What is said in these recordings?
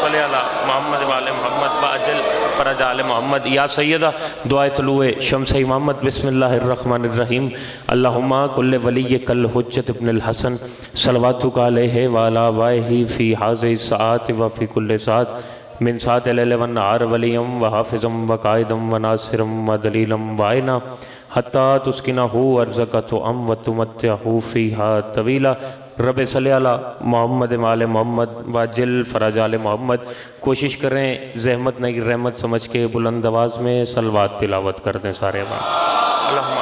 صلی علی محمد وآل محمد وعجل فرج آل محمد۔ یا سیدہ دعائے طلوع شمس امامت۔ بسم اللہ الرحمن الرحیم۔ اللہم کل ولی کل حجت ابن الحسن صلواتک علیہ وعلی آبائہ فی حاضر الساعات وفی کل ساعت من ساعت اللیل والنہار ولیم وحافظم وقائدم وناصرم ودلیلم وعینا حتی تسکنہو ارزقتو ام وتمتعہو فیہا طویلا۔ رب صلی علی محمد وآل محمد وعجل فرج آل محمد۔ کوشش کریں زحمت نہیں رحمت سمجھ کے بلند آواز میں صلوات تلاوت کر دیں سارے اللہم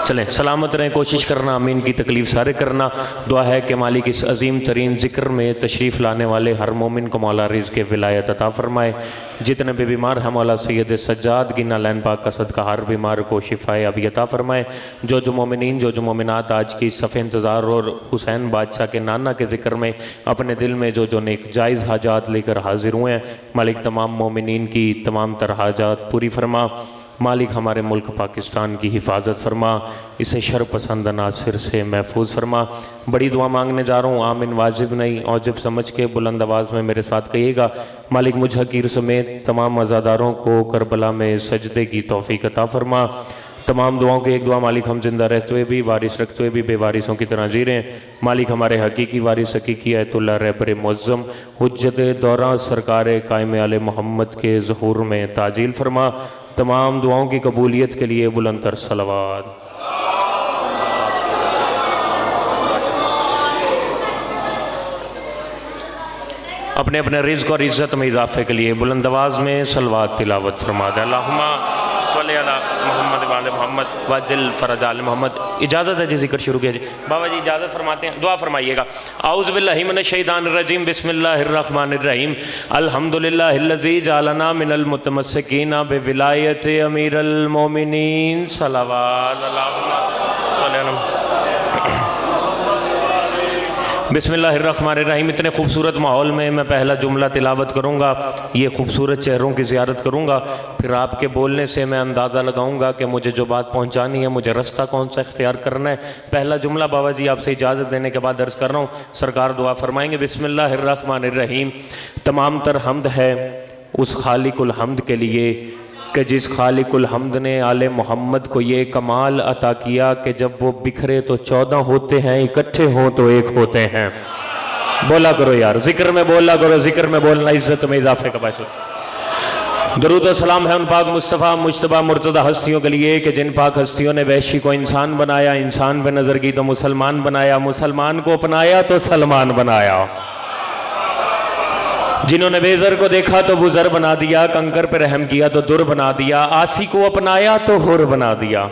چلیں سلامت رہیں، کوشش کرنا آمین کی تکلیف سارے کرنا۔ دعا ہے کہ مالک اس عظیم ترین ذکر میں تشریف لانے والے ہر مومن کو مولا رزق ولایت عطا فرمائے۔ جتنے بھی بیمار ہیں مولا سید سجاد کی نالین پاک کا صدقہ ہر بیمار کو شفائے ابی عطا فرمائے۔ جو مومنین جو مومنات آج کی صف انتظار اور حسین بادشاہ کے نانا کے ذکر میں اپنے دل میں جو نیک جائز حاجات لے کر حاضر ہوئے ہیں، مالک تمام مومنین کی تمام تر حاجات پوری فرما۔ مالک ہمارے ملک پاکستان کی حفاظت فرما، اسے شر پسند عناصر سے محفوظ فرما۔ بڑی دعا مانگنے جا رہا ہوں، آمین واجب نہیں اوجب سمجھ کے بلند آواز میں میرے ساتھ کہیے گا۔ مالک مجھ حقیر سمیت تمام عزاداروں کو کربلا میں سجدے کی توفیق عطا فرما۔ تمام دعاؤں کی ایک دعا، مالک ہم زندہ رہتے ہوئے بھی وارث رکھتے ہوئے بھی بے وارثوں کی طرح جی رہے ہیں۔ مالک ہمارے حقیقی وارث حقیقی آیت اللہ رہبر معظم حجت دورہ سرکار قائم آل محمد کے ظہور میں تعجیل فرما۔ تمام دعاؤں کی قبولیت کے لیے بلند تر صلوات۔ اپنے اپنے رزق اور عزت میں اضافے کے لیے بلند آواز میں صلوات تلاوت فرما دے۔ اللہم صلی علی محمد وآل محمد وعجل فرج آل محمد۔ اجازت ہے جی ذکر شروع کیا جی بابا جی اجازت فرماتے ہیں، دعا فرمائیے گا۔ اعوذ باللہ من الشیطان الرجیم، بسم اللہ الرحمن الرحیم۔ الحمدللہ الذی جعلنا من المتمسکین بولایت امیر المومنین صلوات اللہم صلی علی محمد۔ بسم اللہ الرحمن الرحیم۔ اتنے خوبصورت ماحول میں میں پہلا جملہ تلاوت کروں گا، یہ خوبصورت چہروں کی زیارت کروں گا، پھر آپ کے بولنے سے میں اندازہ لگاؤں گا کہ مجھے جو بات پہنچانی ہے مجھے رستہ کون سا اختیار کرنا ہے۔ پہلا جملہ بابا جی آپ سے اجازت دینے کے بعد عرض کر رہا ہوں، سرکار دعا فرمائیں گے۔ بسم اللہ الرحمن الرحیم۔ تمام تر حمد ہے اس خالق الحمد کے لیے کہ جس خالق الحمد نے آل محمد کو یہ کمال عطا کیا کہ جب وہ بکھرے تو 14 ہوتے ہیں، اکٹھے ہوں تو ایک ہوتے ہیں۔ بولا کرو یار، ذکر میں بولا کرو، ذکر میں بولنا عزت میں اضافے کا باعث ہوتا۔ درود و سلام ہے ان پاک مصطفیٰ مجتبیٰ مرتضی ہستیوں کے لیے کہ جن پاک ہستیوں نے وحشی کو انسان بنایا، انسان پہ نظر کی تو مسلمان بنایا، مسلمان کو اپنایا تو سلمان بنایا، جنہوں نے بیزر کو دیکھا تو بزر بنا دیا، کنکر پہ رحم کیا تو در بنا دیا، آسی کو اپنایا تو حر بنا دیا۔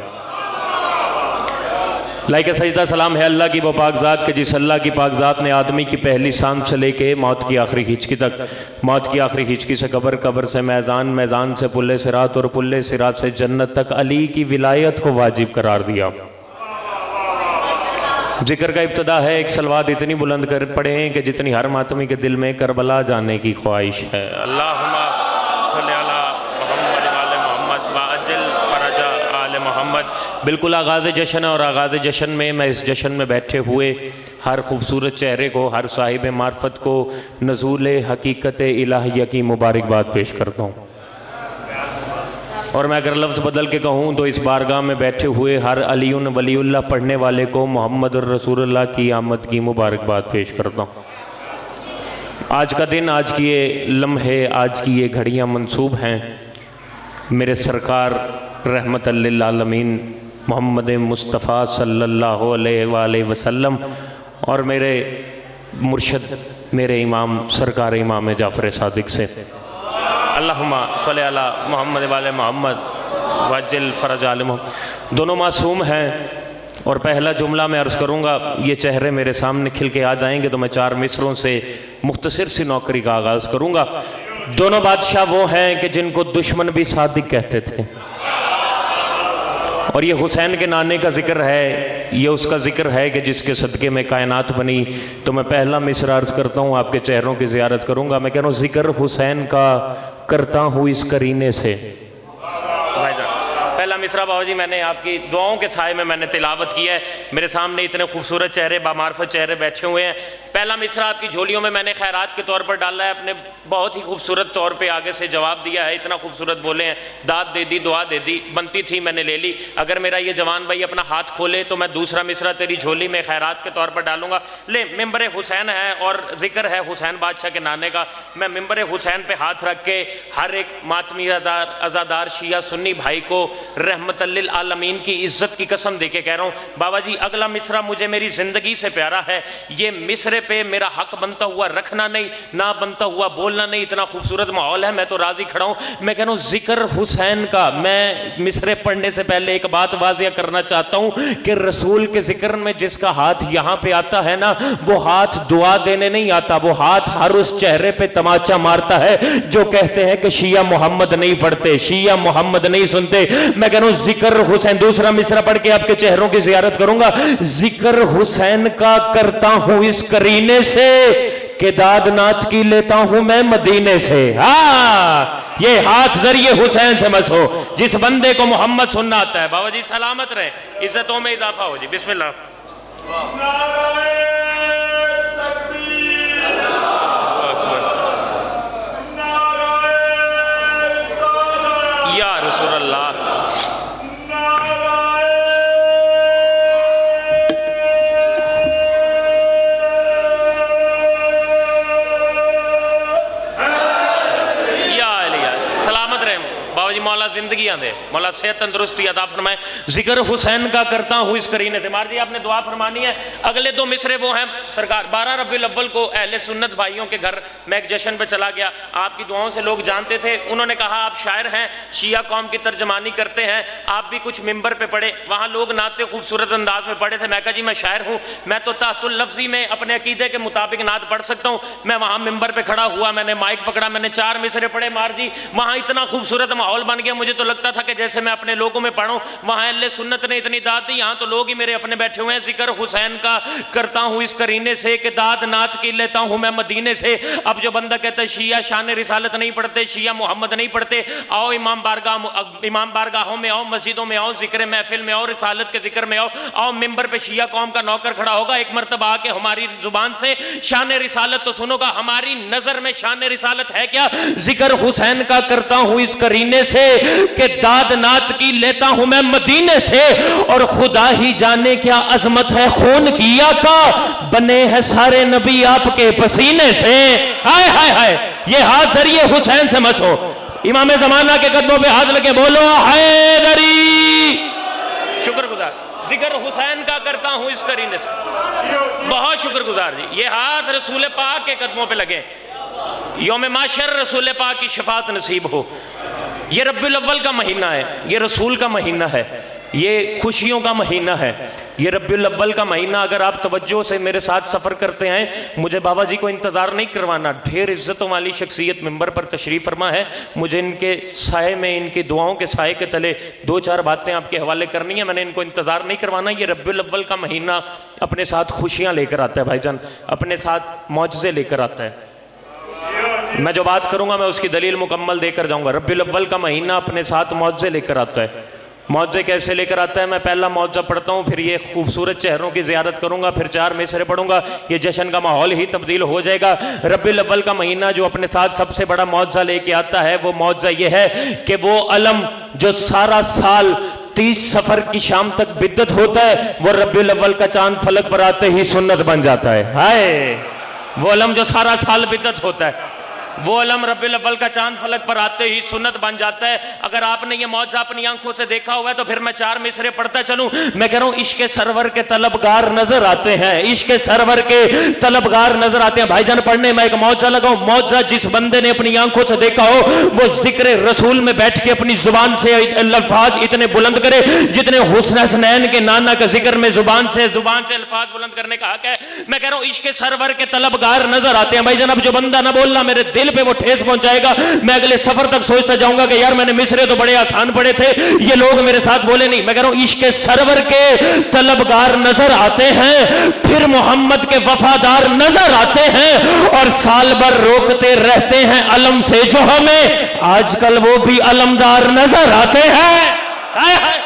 لائک سجدہ سلام ہے اللہ کی وہ پاک ذات کہ جس اللہ کی پاک ذات نے آدمی کی پہلی سانس سے لے کے موت کی آخری ہچکی تک، موت کی آخری ہچکی سے قبر، قبر سے میزان، میزان سے پلے صراط اور پلے صراط سے جنت تک علی کی ولایت کو واجب قرار دیا۔ ذکر کا ابتدا ہے، ایک صلوات اتنی بلند کر پڑھیں کہ جتنی ہر ماتمی کے دل میں کربلا جانے کی خواہش ہے۔ اللہم صلی علی محمد وآل محمد وعجل فرج آل محمد۔ بالکل آغاز جشن ہے اور آغاز جشن میں اس جشن میں بیٹھے ہوئے ہر خوبصورت چہرے کو، ہر صاحب معرفت کو نزول حقیقت الہیہ کی مبارکباد پیش کرتا ہوں۔ اور میں اگر لفظ بدل کے کہوں تو اس بارگاہ میں بیٹھے ہوئے ہر علی ولی اللہ پڑھنے والے کو محمد الرسول اللہ کی آمد کی مبارکباد پیش کرتا ہوں۔ آج کا دن، آج کی یہ لمحے، آج کی یہ گھڑیاں منسوب ہیں میرے سرکار رحمت للعالمین محمد مصطفیٰ صلی اللہ علیہ وآلہ وسلم اور میرے مرشد میرے امام سرکار امام جعفر صادق سے۔ اللہم صلی علی محمد وآل محمد وعجل فرج آل محمد۔ دونوں معصوم ہیں اور پہلا جملہ میں عرض کروں گا، یہ چہرے میرے سامنے کھل کے آ جائیں گے تو میں 4 مصروں سے مختصر سی نوکری کا آغاز کروں گا۔ دونوں بادشاہ وہ ہیں کہ جن کو دشمن بھی صادق کہتے تھے، اور یہ حسین کے نانے کا ذکر ہے، یہ اس کا ذکر ہے کہ جس کے صدقے میں کائنات بنی۔ تو میں پہلا مصر عرض کرتا ہوں، آپ کے چہروں کی زیارت کروں گا۔ میں کہہ رہا ہوں ذکر حسین کا کرتا ہوں اس کرینے سے۔ پہلا مصرع بابا جی میں نے آپ کی دعاؤں کے سائے میں نے تلاوت کیا ہے. میرے سامنے اتنے خوبصورت چہرے بامعرفت چہرے بیٹھے ہوئے ہیں. پہلا مصرع آپ کی جھولیوں میں نے خیرات کے طور پر ڈالا ہے. اپنے بہت ہی خوبصورت طور پہ آگے سے جواب دیا ہے, اتنا خوبصورت بولے ہیں, داد دے دی دعا دے دی, بنتی تھی میں نے لے لی. اگر میرا یہ جوان بھائی اپنا ہاتھ کھولے تو میں دوسرا مصرع تیری جھولی میں خیرات کے طور پر ڈالوں گا. لے ممبر حسین ہے اور ذکر ہے حسین بادشاہ کے نانے کا. میں ممبر حسین پہ ہاتھ رکھ کے ہر ایک ماتمی عزادار شیعہ سنی بھائی کو رحمت للعالمین کی عزت کی قسم دے کے کہہ رہا ہوں بابا جی اگلا مصرع مجھے میری زندگی سے پیارا ہے. یہ مصرے پہ میرا حق بنتا ہوا رکھنا نہیں, نہ بنتا ہوا بولنا نہیں. اتنا خوبصورت ماحول ہے, میں تو راضی کھڑا ہوں. میں کہہ رہا ہوں ذکر حسین کا. میں مصرے پڑھنے سے پہلے ایک بات واضح کرنا چاہتا ہوں کہ رسول کے ذکر میں جس کا ہاتھ یہاں پہ آتا ہے نا, وہ ہاتھ دعا دینے نہیں آتا, وہ ہاتھ ہر اس چہرے پہ تماچا مارتا ہے جو کہتے ہیں کہ شیعہ محمد نہیں پڑھتے, شیعہ محمد نہیں سنتے. میں کہہ رہا ہوں ذکر حسین, دوسرا مصرع پڑھ کے آپ کے چہروں کی زیارت کروں گا. ذکر حسین کا کرتا ہوں اس قرینے سے کہ داد نات کی لیتا ہوں میں مدینے سے. ہاں یہ ہاتھ ذریعے حسین سے مسو جس بندے کو محمد سننا آتا ہے. بابا جی سلامت رہیں, عزتوں میں اضافہ ہو جی. بسم اللہ. یا رسول اللہ. مولا زندگیاں دے, مولا صحت تندرستی عطا فرمائے. ذکر حسین کا کرتا ہوں اس قرینے سے. مار جی آپ نے دعا فرمانی ہے. اگلے دو مصرے وہ ہیں سرکار 12 ربیع الاول کو اہل سنت بھائیوں کے گھر میں ایک جشن پہ چلا گیا. آپ کی دعاؤں سے لوگ جانتے تھے. انہوں نے کہا آپ شاعر ہیں, شیعہ قوم کی ترجمانی کرتے ہیں, آپ بھی کچھ ممبر پہ پڑھے. وہاں لوگ نعتیں خوبصورت انداز میں پڑھے تھے. میں کہا جی میں شاعر ہوں, میں تو تحت اللفظی میں اپنے عقیدے کے مطابق نعت پڑھ سکتا ہوں. میں وہاں ممبر پہ کھڑا ہوا, میں نے مائک پکڑا, میں نے 4 مصرے پڑھے. مار جی وہاں اتنا خوبصورت ماحول بن گیا, مجھے تو لگتا تھا کہ جیسے میں اپنے لوگوں میں پڑھوں. وہاں اہل سنت نے اتنی داد دی, یہاں تو لوگ ہی میرے اپنے بیٹھے ہوئے ہیں. ذکر حسین کا کرتا ہوں اس قرینے سے کہ داد نات کی لیتا ہوں میں مدینے سے. اب جو بندہ کہتا ہے شیعہ شان رسالت نہیں پڑھتے, شیعہ محمد نہیں پڑھتے, آؤ امام بارگاہوں میں آؤ, مسجدوں میں آؤ, ذکر محفل میں آؤ, رسالت کے ذکر میں آؤ. آؤ ممبر پہ شیعہ قوم کا نوکر کھڑا ہوگا, ایک مرتبہ آ کے ہماری زبان سے شان رسالت تو سنو گا. ہماری نظر میں شان رسالت ہے کیا؟ ذکر حسین کا کرتا ہوں اس قرینے سے کہ داد نات کی لیتا ہوں میں مدینے سے. اور خدا ہی جانے کیا عظمت ہے خون کی آقا, بنے ہیں سارے نبی آپ کے پسینے سے. ہائے ہائے ہائے, یہ ہاتھ ذریعے حسین سے مسو. امام زمانہ کے قدموں پہ ہاتھ لگے بولو حیدری. شکر گزار. ذکر حسین کا کرتا ہوں اس قرینے سے. بہت شکر گزار جی. یہ ہاتھ رسول پاک کے قدموں پہ لگے. یوم معاشر رسول پاک کی شفاعت نصیب ہو. یہ ربیع الاول کا مہینہ ہے, یہ رسول کا مہینہ ہے, یہ خوشیوں کا مہینہ ہے. یہ ربیع الاول کا مہینہ اگر آپ توجہ سے میرے ساتھ سفر کرتے ہیں, مجھے بابا جی کو انتظار نہیں کروانا. ڈھیر عزتوں والی شخصیت ممبر پر تشریف فرما ہے. مجھے ان کے سائے میں, ان کی دعاؤں کے سائے کے تلے 2-4 باتیں آپ کے حوالے کرنی ہیں. میں نے ان کو انتظار نہیں کروانا. یہ ربیع الاول کا مہینہ اپنے ساتھ خوشیاں لے کر آتا ہے بھائی جان, اپنے ساتھ معجزے لے کر آتا ہے. میں جو بات کروں گا میں اس کی دلیل مکمل دے کر جاؤں گا. ربیع الاول کا مہینہ اپنے ساتھ معجزے لے کر آتا ہے. معجزے کیسے لے کر آتا ہے؟ میں پہلا معجزہ پڑھتا ہوں, پھر یہ خوبصورت چہروں کی زیارت کروں گا, پھر 4 مصرے پڑھوں گا. یہ جشن کا ماحول ہی تبدیل ہو جائے گا. ربیع الاول کا مہینہ جو اپنے ساتھ سب سے بڑا معجزہ لے کے آتا ہے, وہ معجزہ یہ ہے کہ وہ علم جو سارا سال 30 صفر کی شام تک بدت ہوتا ہے, وہ ربیع الاول کا چاند فلک پر آتے ہی سنت بن جاتا ہے. ہائے, وہ علم جو سارا سال بدت ہوتا ہے, وہ علم ربیع الاول کا چاند فلک پر آتے ہی سنت بن جاتا ہے. اگر آپ نے یہ معجزہ اپنی آنکھوں سے دیکھا ہوا ہے تو پھر میں 4 مصرے پڑھتا چلوں. میں کہہ رہا ہوں عشق سرور کے طلبگار نظر آتے ہیں, عشق سرور کے طلبگار نظر آتے ہیں. بھائی جان پڑھنے میں ایک معجزہ لگاؤں. معجزہ جس بندے نے اپنی آنکھوں سے دیکھا ہو وہ ذکر رسول میں بیٹھ کے اپنی زبان سے الفاظ اتنے بلند کرے جتنے حسن حسنین کے نانا کا ذکر میں زبان سے الفاظ بلند کرنے کا حق ہے. میں کہہ رہا ہوں عشق سرور کے طلبگار نظر آتے ہیں. بھائی جان اب جو بندہ نہ بولنا میرے دل پہ وہ ٹھیس پہنچائے گا. میں اگلے سفر تک سوچتا جاؤں گا کہ یار میں نے مصرے تو بڑے آسان پڑھے تھے, یہ لوگ میرے ساتھ بولے نہیں. میں کہہ رہا ہوں عشق سرور کے طلبگار نظر آتے ہیں, پھر محمد کے وفادار نظر آتے ہیں, اور سال بھر روکتے رہتے ہیں علم سے جو ہمیں آج کل وہ بھی علمدار نظر آتے ہیں. ہائے ہائے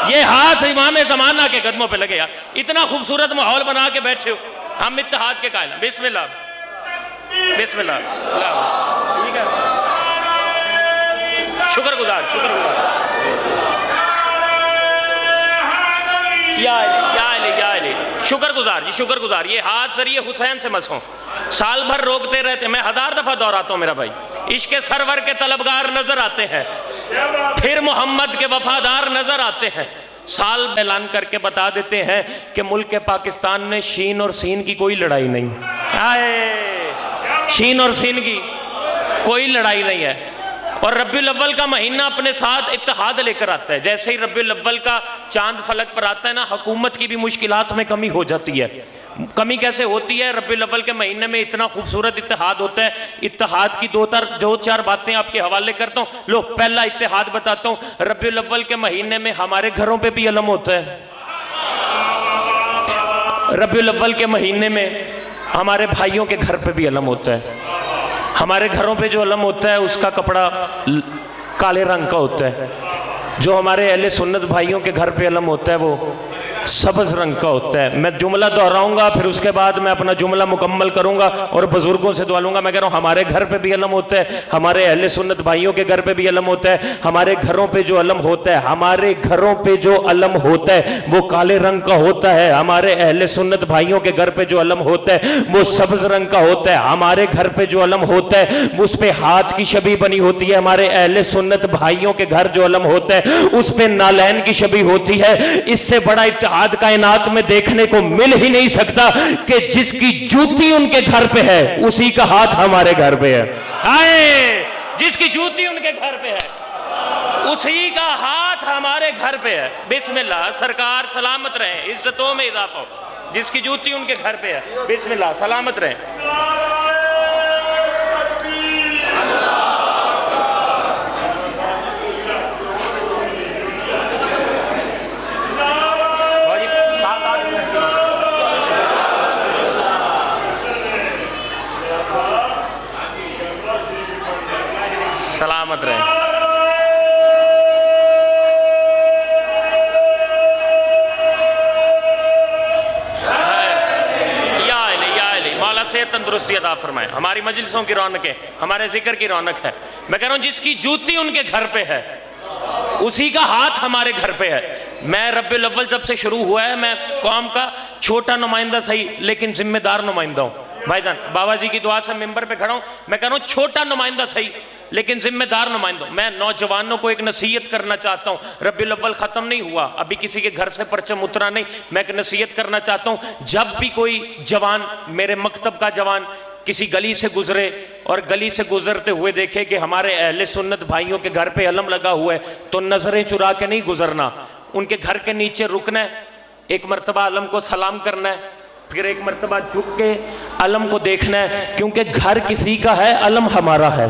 یہ ہاتھ امام زمانہ کے قدموں پہ لگے. اتنا خوبصورت ماحول بنا کے بیٹھے ہو. ہم اتحاد کے قائل ہیں. بسم اللہ بسم اللہ. ٹھیک ہے, شکر گزار شکر گزار. یا علی یا علی یا علی, شکر گزار جی شکر گزار. یہ ہاتھ ذریعے حسین سے مسحوں. سال بھر روکتے رہتے, میں 1000 دفعہ دہراتا ہوں میرا بھائی. عشق سرور کے طلبگار نظر آتے ہیں, پھر محمد کے وفادار نظر آتے ہیں. سال اعلان کر کے بتا دیتے ہیں کہ ملک پاکستان میں شین اور سین کی کوئی لڑائی نہیں. شین اور سین کی کوئی لڑائی نہیں ہے. اور ربیع الاول کا مہینہ اپنے ساتھ اتحاد لے کر آتا ہے. جیسے ہی ربیع الاول کا چاند فلک پر آتا ہے نا, حکومت کی بھی مشکلات میں کمی ہو جاتی ہے. کمی کیسے ہوتی ہے؟ ربیع الاول کے مہینے میں اتنا خوبصورت اتحاد ہوتا ہے. اتحاد کی دو چار باتیں آپ کے حوالے کرتا ہوں. لو پہلا اتحاد بتاتا ہوں. ربیع الاول کے مہینے میں ہمارے گھروں پہ بھی علم ہوتا ہے. ربیع الاول کے مہینے میں ہمارے بھائیوں کے گھر پہ بھی علم ہوتا ہے. ہمارے گھروں پہ جو علم ہوتا ہے اس کا کپڑا کالے رنگ کا ہوتا ہے. جو ہمارے اہل سنت بھائیوں کے گھر پہ علم ہوتا ہے وہ سبز رنگ کا ہوتا ہے. میں جملہ دہراؤں گا, پھر اس کے بعد میں اپنا جملہ مکمل کروں گا اور بزرگوں سے دعا لوں گا. میں کہہ رہا ہوں ہمارے گھر پہ بھی علم ہوتا ہے, ہمارے اہل سنت بھائیوں کے گھر پہ بھی علم ہوتا ہے. ہمارے گھروں پہ جو علم ہوتا ہے, ہمارے گھروں پہ جو علم ہوتا ہے وہ کالے رنگ کا ہوتا ہے. ہمارے اہل سنت بھائیوں کے گھر پہ جو علم ہوتا ہے وہ سبز رنگ کا ہوتا ہے. ہمارے گھر پہ جو علم ہوتا ہے اس پہ ہاتھ کی شبیہ بنی ہوتی ہے. ہمارے اہل سنت بھائیوں کے گھر جو علم ہوتا ہے اس پہ نالین کی شبیہ ہوتی ہے. اس سے بڑا اتحاد کائنات میں دیکھنے کو مل ہی نہیں سکتا کہ جس کی جوتی ان کے گھر پہ ہے اسی کا ہاتھ ہمارے گھر پہ ہے. آئے, جس کی جوتی ان کے گھر پہ ہے اسی کا ہاتھ ہمارے گھر پہ ہے. بسم اللہ. سرکار سلامت رہیں, عزتوں میں اضافہ ہو. جس کی جوتی ان کے گھر پہ ہے, بسم اللہ, سلامت رہیں. سلامت رہیں. یا علی مولا صحت تندرستی عطا فرمائے. ہماری مجلسوں کی رونق ہے, ہمارے ذکر کی رونق ہے. میں کہہ رہا ہوں جس کی جوتی ان کے گھر پہ ہے اسی کا ہاتھ ہمارے گھر پہ ہے. میں ربیع الاول جب سے شروع ہوا ہے میں قوم کا چھوٹا نمائندہ صحیح لیکن ذمہ دار نمائندہ ہوں. بھائی جان بابا جی کی دعا سے ممبر پہ کھڑا ہوں. میں کہہ رہا ہوں چھوٹا نمائندہ صحیح لیکن ذمہ دار نمائندہ. میں نوجوانوں کو ایک نصیحت کرنا چاہتا ہوں. ربیع الاول ختم نہیں ہوا, ابھی کسی کے گھر سے پرچم اترا نہیں. میں ایک نصیحت کرنا چاہتا ہوں, جب بھی کوئی جوان, میرے مکتب کا جوان کسی گلی سے گزرے اور گلی سے گزرتے ہوئے دیکھے کہ ہمارے اہل سنت بھائیوں کے گھر پہ علم لگا ہوا ہے تو نظریں چرا کے نہیں گزرنا. ان کے گھر کے نیچے رکنا ہے, ایک مرتبہ علم کو سلام کرنا ہے, پھر ایک مرتبہ جھک کے علم کو دیکھنا ہے, کیونکہ گھر کسی کا ہے, علم ہمارا ہے.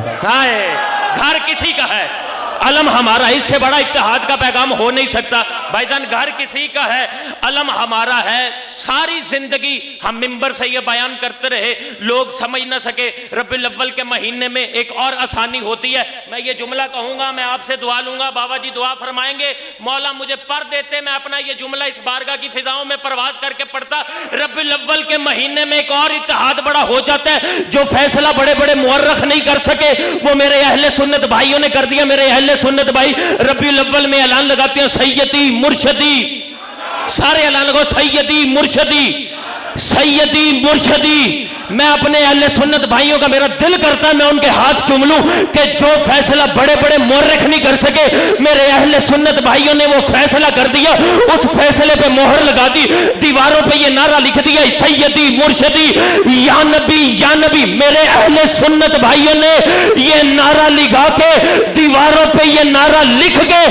گھر کسی کا ہے, علم ہمارا. اس سے بڑا اتحاد کا پیغام ہو نہیں سکتا. بھائی جان گھر کسی کا ہے, علم ہمارا ہے. ساری زندگی ہم ممبر سے یہ بیان کرتے رہے, لوگ سمجھ نہ سکے. ربیع الاول کے مہینے میں ایک اور آسانی ہوتی ہے. میں یہ جملہ کہوں گا, میں آپ سے دعا لوں گا, بابا جی دعا فرمائیں گے, مولا مجھے پڑھ دیتے, میں اپنا یہ جملہ اس بارگاہ کی فضاؤں میں پرواز کر کے پڑھتا. ربیع الاول کے مہینے میں ایک اور اتحاد بڑا ہو جاتا ہے. جو فیصلہ بڑے بڑے مورخ نہیں کر سکے وہ میرے اہل سنت بھائیوں نے کر دیا. میرے اہل سنت بھائی ربیع الاول میں اعلان لگاتے ہیں سیدی مرشدی. سارے اعلان لگو, سیدی مرشدی, سیدی مرشدی. میں اپنے اہل سنت بھائیوں کا میرا دل کرتا ہے میں ان کے ہاتھ چوم لوں کہ جو فیصلہ بڑے بڑے مورخ نہیں کر سکے میرے اہل سنت بھائیوں نے وہ فیصلہ کر دیا. اس فیصلے پہ مہر لگا دی, دیواروں پہ یہ نعرہ لکھ دیا سیدی مرشدی یا نبی یا نبی. میرے اہل سنت بھائیوں نے یہ نعرہ لگا کے دیواروں پہ یہ نعرہ لکھ کے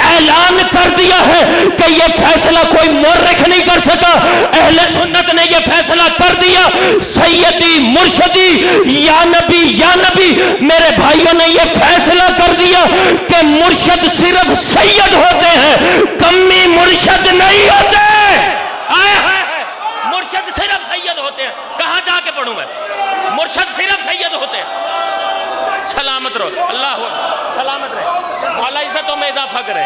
اعلان کر دیا ہے کہ یہ فیصلہ کوئی مورخ نہیں کر سکا. اہل سنت نے یہ فیصلہ کر دیا سیدی مرشدی یا نبی یا نبی. میرے بھائیوں نے یہ فیصلہ کر دیا کہ مرشد صرف سید ہوتے ہیں, کمی مرشد نہیں ہوتے. مرشد صرف سید ہوتے ہیں. کہاں جا کے پڑھوں میں؟ مرشد صرف سید ہوتے ہیں. سلامت رہو, اللہ سلامت رہے, مولا عزتوں میں اضافہ کرے.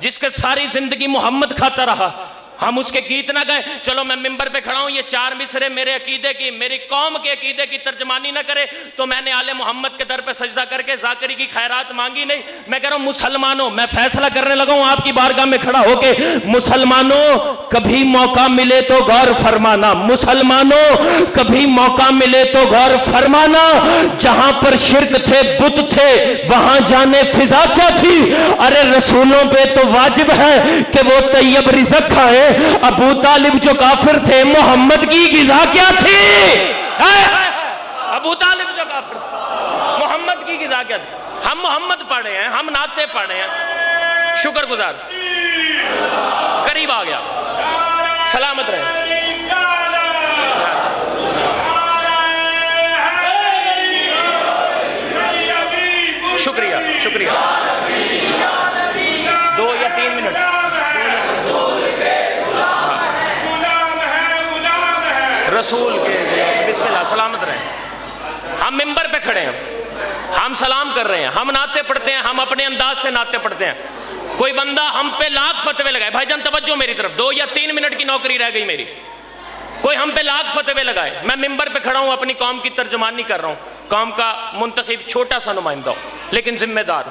جس کے ساری زندگی محمد کھاتا رہا، ہم اس کے گیت نہ گئے. چلو میں ممبر پہ کھڑا ہوں، یہ 4 مصرے میرے عقیدے کی، میری قوم کے عقیدے کی ترجمانی نہ کرے تو میں نے آل محمد کے در پہ سجدہ کر کے ذاکری کی خیرات مانگی نہیں. میں کہہ رہا ہوں مسلمانوں، میں فیصلہ کرنے لگا ہوں آپ کی بارگاہ میں کھڑا ہو کے، مسلمانوں کبھی موقع ملے تو غور فرمانا، مسلمانوں کبھی موقع ملے تو غور فرمانا. جہاں پر شرک تھے، بت تھے، وہاں جانے فضا کیا تھی؟ ارے رسولوں پہ تو واجب ہے کہ وہ طیب رزق کھائے. ابو طالب جو کافر تھے، محمد کی غذا کیا تھی؟ ابو طالب جو کافر تھے، محمد کی غذا کیا تھی؟ ہم محمد پڑھے ہیں، ہم نعتیں پڑھے ہیں، شکر گزار. قریب آ گیا، سلامت رہے. شکریہ شکریہ. 2 یا 3 منٹ. رسول کے بسم اللہ، سلامت رہیں. ہم ممبر پہ کھڑے ہیں، ہم سلام کر رہے ہیں، ہم نعتیں پڑھتے ہیں، ہم اپنے انداز سے نعتیں پڑھتے ہیں. کوئی بندہ ہم پہ لاکھ فتوے لگائے، بھائی جان توجہ میری طرف، 2 یا 3 منٹ کی نوکری رہ گئی میری. کوئی ہم پہ لاکھ فتوے لگائے، میں ممبر پہ کھڑا ہوں، اپنی قوم کی ترجمانی کر رہا ہوں، قوم کا منتخب چھوٹا سا نمائندہ ہوں لیکن ذمہ دار.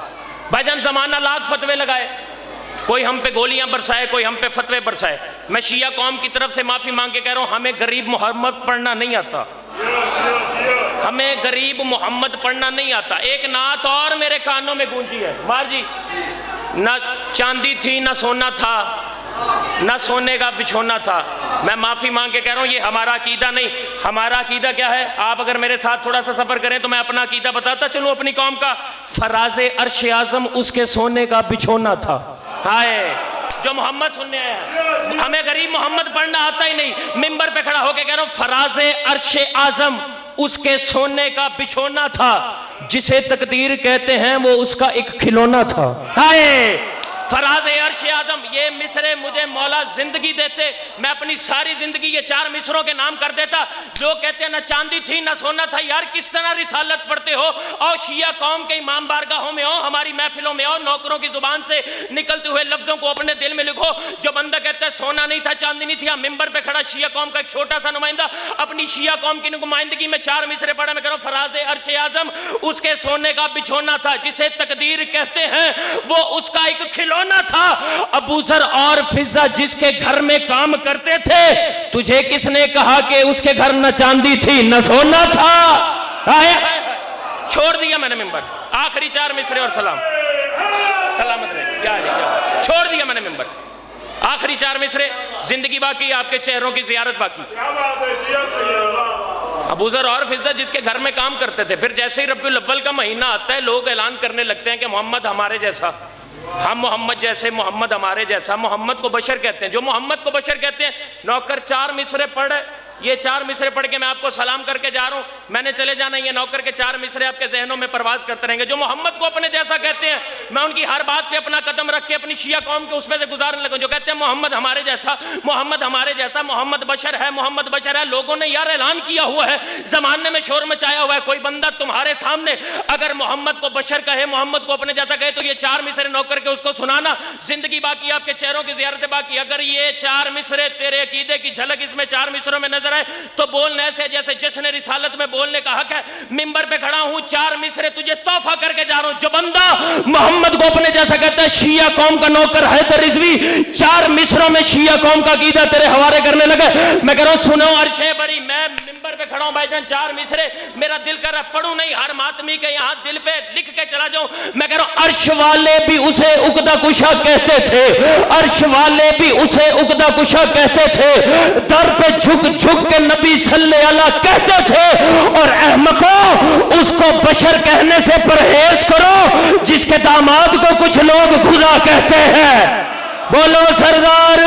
بھائی جان زمانہ لاکھ فتوے لگائے، کوئی ہم پہ گولیاں برسائے، کوئی ہم پہ فتوے برسائے. میں شیعہ قوم کی طرف سے معافی مانگ کے کہہ رہا ہوں، ہمیں غریب محمد پڑھنا نہیں آتا، ہمیں غریب محمد پڑھنا نہیں آتا. ایک نعت اور میرے کانوں میں گونجی ہے، مار جی. نہ چاندی تھی نہ سونا تھا، نہ سونے کا بچھونا تھا. میں معافی مانگ کے کہہ رہا ہوں یہ ہمارا عقیدہ نہیں. ہمارا عقیدہ کیا ہے؟ آپ اگر میرے ساتھ تھوڑا سا سفر کریں تو میں اپنا عقیدہ بتاتا چلوں اپنی قوم کا. فراز عرش اعظم اس کے سونے کا بچھونا تھا. ہائے جو محمد سننے آیا ہے، ہمیں غریب محمد پڑھنا آتا ہی نہیں. ممبر پہ کھڑا ہو کے کہہ رہا ہوں فراز عرش اعظم اس کے سونے کا بچھونا تھا، جسے تقدیر کہتے ہیں وہ اس کا ایک کھلونا تھا. ہائے فراز عرش اعظم، یہ مصرے مجھے مولا زندگی دیتے، میں اپنی ساری زندگی یہ 4 مصروں کے نام کر دیتا. لوگ کہتے ہیں نہ چاندی تھی نہ سونا تھا. یار کس طرح رسالت پڑھتے ہو؟ اور شیعہ قوم کے امام بارگاہوں میں آؤ، ہماری محفلوں میں آؤ، نوکروں کی زبان سے نکلتے ہوئے لفظوں کو اپنے دل میں لکھو. جو بندہ کہتا ہے سونا نہیں تھا چاندی نہیں تھی، ممبر پہ کھڑا شیعہ قوم کا ایک چھوٹا سا نمائندہ اپنی شیعہ قوم کی نمائندگی میں 4 مصرے پڑھا. میں کہہ رہا ہوں فراز عرش اعظم اس کے سونے کا بچھونا تھا، جسے تقدیر کہتے ہیں وہ اس کا ایک کھلونا تھا. ابو ذر اور فضہ جس کے گھر میں کام کرتے تھے، تجھے کس نے کہا کہ اس کے گھر نہ چاندی تھی نہ سونا تھا؟ چھوڑ دیا میں نے ممبر، آخری 4 مصرے اور سلام، سلامت رہے. چھوڑ دیا میں نے ممبر، آخری 4 مصرے، زندگی باقی، آپ کے چہروں کی زیارت باقی. ابو ذر اور فضہ جس کے گھر میں کام کرتے تھے، پھر جیسے ہی ربیع الاول کا مہینہ آتا ہے لوگ اعلان کرنے لگتے ہیں کہ محمد ہمارے جیسا، ہم محمد جیسے، محمد ہمارے جیسا. محمد کو بشر کہتے ہیں. جو محمد کو بشر کہتے ہیں، نوکر 4 مصرے پڑھ، یہ 4 مصرے پڑھ کے میں آپ کو سلام کر کے جا رہا ہوں، میں نے چلے جانا. یہ نوکر کے 4 مصرے آپ کے ذہنوں میں پرواز کرتے رہیں گے. جو محمد کو اپنے جیسا کہتے ہیں، میں ان کی ہر بات پہ اپنا قدم رکھ کے اپنی شیعہ قوم کے اس میں سے گزارنے لگا. جو کہتے ہیں محمد ہمارے جیسا، محمد ہمارے جیسا، محمد بشر ہے، محمد بشر ہے. لوگوں نے یار اعلان کیا ہوا ہے، زمانے میں شور مچایا ہوا ہے. کوئی بندہ تمہارے سامنے اگر محمد کو بشر کہے، محمد کو اپنے جیسا کہے، تو یہ 4 مصرے نوکر کے اس کو سنانا. زندگی باقی، آپ کے چہروں کی زیارتیں باقی. اگر یہ 4 مصرے تیرے عقیدے کی جھلک اس میں 4 مصروں میں نظر آئے تو بولنے ایسے جیسے جشن رسالت میں بولنے کا حق ہے. ممبر پہ کھڑا ہوں، 4 مصرے تجھے تحفہ کر کے جا رہا ہوں. جو بندہ محمد کو اپنے جیسا کہتا ہے، شیعہ قوم کا نوکر حیدر رضوی 4 مصروں میں شیعہ قوم کا عقیدہ تیرے حوالے کرنے لگے. میں کہہ رہا ہوں سنو عرش بری، میں ممبر پہ کھڑا ہوں بھائی جان 4 مصرے، میرا دل کر رہا پڑھوں نہیں، ہر ماتمی کے یہاں دل پہ لکھ کے چلا جاؤں. میں کہہ رہا ہوں عرش والے بھی اسے عقدہ کشا کہتے تھے، عرش والے بھی اسے عقدہ کشا کہتے تھے، در پہ جھک جھک کے نبی صلی اللہ کہتے تھے. اور احمقوں اس کو بشر کہنے سے پرہیز کرو جس کے داماد کو کچھ لوگ خدا کہتے ہیں. بولو سردار